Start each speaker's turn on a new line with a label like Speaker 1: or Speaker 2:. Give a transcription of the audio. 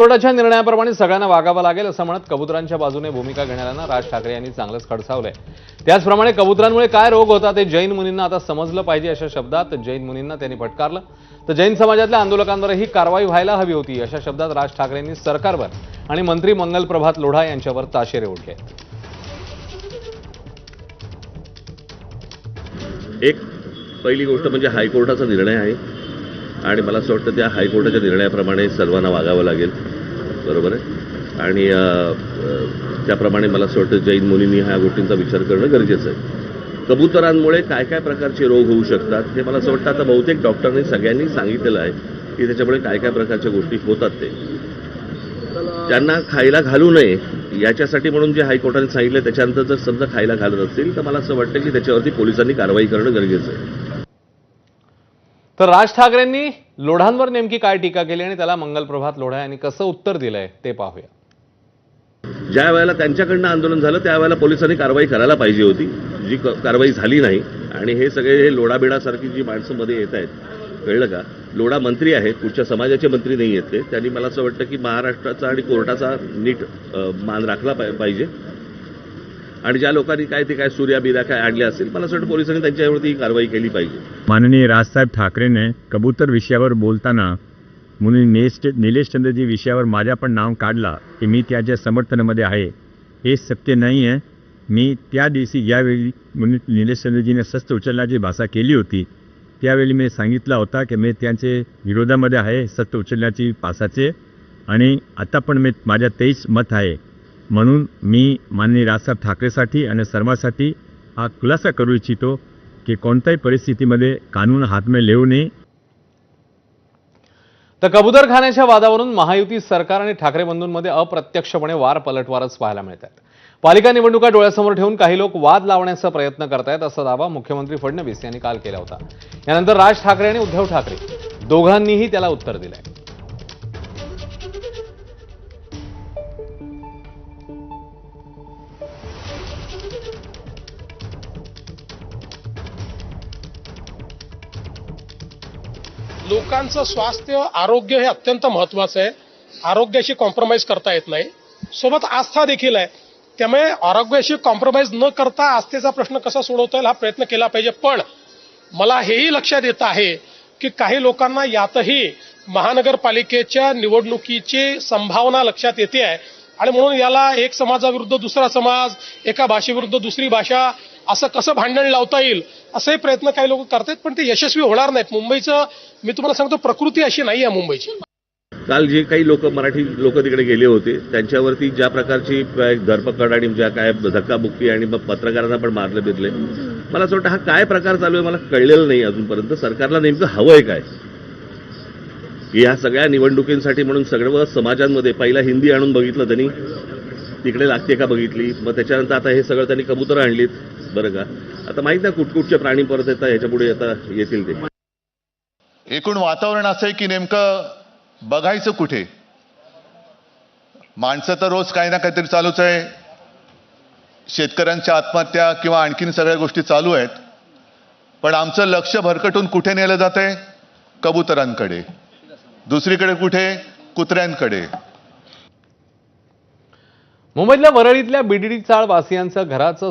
Speaker 1: कोर्टाच्या निर्णयाप्रमाणे सगळ्यांना वागावं लागेल असं म्हणत कबुतरांच्या बाजूने भूमिका घेणाऱ्यांना राज ठाकरे यांनी चांगलंच खडसावलंय। त्याचप्रमाणे कबुतरांमुळे काय रोग होता ते जैन मुनींना आता समजलं पाहिजे अशा शब्दात जैन मुनींना त्यांनी फटकारलं। तर जैन समाजातल्या आंदोलकांवरही कारवाई व्हायला हवी होती अशा शब्दात राज ठाकरेंनी सरकारवर आणि मंत्री मंगल प्रभात लोढा यांच्यावर ताशेरे ओढले।
Speaker 2: एक पहिली गोष्ट म्हणजे हायकोर्टाचा निर्णय आहे आणि मला असं वाटतं त्या हायकोर्टाच्या निर्णयाप्रमाणे सर्वांना वागावं लागेल, बरोबर आहे। आणि त्याप्रमाणे मला असं वाटतं जैन मुनींनी ह्या गोष्टींचा विचार करणं गरजेचं आहे। कबुतरांमुळे काय काय प्रकारचे रोग होऊ शकतात हे मला असं वाटतं आता बहुतेक डॉक्टरांनी सगळ्यांनी सांगितलेलं आहे की त्याच्यामुळे काय काय प्रकारच्या गोष्टी होतात ते त्यांना खायला घालू नये याच्यासाठी म्हणून जे हायकोर्टाने सांगितलं त्याच्यानंतर जर समजा खायला घालत असतील तर मला असं वाटतं की त्याच्यावरती पोलिसांनी कारवाई करणं गरजेचं आहे।
Speaker 1: तर राज ठाकरेंनी लोढांवर नेमकी काय टीका केली आणि त्याला मंगल प्रभात लोढा यांनी कसं उत्तर दिलंय ते पाहूया।
Speaker 2: ज्या वेळेला त्यांच्याकडनं आंदोलन झालं त्यावेळेला पोलिसांनी कारवाई करायला पाहिजे होती, जी कारवाई झाली नाही। आणि हे सगळे हे लोढाबिडासारखी जी माणसं मध्ये येत आहेत, कळलं का? लोढा मंत्री आहेत, कुठच्या समाजाचे मंत्री नाही आहेत ते। त्यांनी मला असं वाटतं की महाराष्ट्राचा आणि कोर्टाचा नीट मान राखला पाहिजे आणि ज्या लोकांनी काय ते काय सूर्या बिर्या काय आणल्या असेल मला असं वाटतं पोलिसांनी त्यांच्यावरती कारवाई केली पाहिजे।
Speaker 3: माननीय राजसाहेब ठाकरेने कबूतर विषयावर बोलताना निलेश चंद्रजी विषयावर माझ्या पण नाव काढला की मी त्याच्या समर्थनामध्ये आहे, हे सत्य नाही आहे। मी त्या दिवशी ज्यावेळी निलेश चंद्रजीने शस्त्र उचलण्याची भाषा केली होती त्यावेळी मी सांगितलं होता की मी त्यांचे विरोधामध्ये आहे शस्त्र उचलण्याची भाषाचे, आणि आता पण मी माझ्या तेच मत आहे। म्हणून मी माननीय राजसाहेब ठाकरेसाठी आणि सर्वांसाठी हा खुलासा करू इच्छितो की कोणत्याही परिस्थितीमध्ये कानून हात में लेऊ नये।
Speaker 1: तर कबूतरखान्याच्या वादावरून महायुती सरकार आणि ठाकरे बंधूंमध्ये अप्रत्यक्षपणे वार पलटवारच पाहायला मिळत आहेत। पालिका निवडणुका डोळ्यासमोर ठेवून काही लोक वाद लावण्याचा प्रयत्न करतायत असा दावा मुख्यमंत्री फडणवीस यांनी काल केला होता। यानंतर राज ठाकरे आणि उद्धव ठाकरे दोघांनीही त्याला उत्तर दिलंय।
Speaker 4: लोकांचं स्वास्थ्य आरोग्य हे अत्यंत महत्वाचं आहे। आरोग्याशी कॉम्प्रोमाइज करता येत नाही, सोबत आस्था देखील आहे। त्यामुळे आरोग्याशी कॉम्प्रोमाइज न करता आस्थेचा प्रश्न कसा सोडवता येईल हा प्रयत्न केला पाहिजे। पण मला हेही लक्षात येत आहे की काही लोकांना यातही महानगरपालिकेच्या निवडणुकीची संभावना लक्षात येते आहे आणि म्हणून याला एक समाजाविरुद्ध दुसरा समाज, एका भाषेविरुद्ध दुसरी भाषा असं कसं भांडण लावता येईल असे प्रयत्न काही लोक करतात, पण ते यशस्वी होणार नाहीत। मुंबईचं मी तुम्हाला सांगतो प्रकृती अशी नाही आहे मुंबईची।
Speaker 2: काल जे काही लोक मराठी लोक तिकडे गेले होते त्यांच्यावरती ज्या प्रकारची धरपकड आणि ज्या काय धक्काबुक्की आणि मग पत्रकारांना पण मारले बिरले, मला असं वाटतं हा काय प्रकार चालू आहे मला कळलेलं नाही अजूनपर्यंत। सरकारला नेमकं हवंय काय? या सगळ्या निवडणुकींसाठी म्हणून सगळ्या समाजांमध्ये पहिला हिंदी आणून बघितलं त्यांनी, तिकडे लागते का बघितली, मग त्याच्यानंतर आता हे सगळं त्यांनी कबुतरं आणलीत, बरं का? आता माहित नाही कुठकुठचे प्राणी परत येतात, ह्याच्या पुढे आता येतील ते।
Speaker 5: एकूण वातावरण असं आहे की नेमकं बघायचं कुठे? माणसं तर रोज काही ना काहीतरी चालूच आहे। शेतकऱ्यांच्या आत्महत्या किंवा आणखीन सगळ्या गोष्टी चालू आहेत, पण आमचं लक्ष भरकटून कुठे नेलं जातंय? कबुतरांकडे। दुसरीकडे कुठे? कुत्र्यांकडे।
Speaker 1: मुंबईतल्या वरळीतल्या बीडीडी चाळ वासियांचं घराचं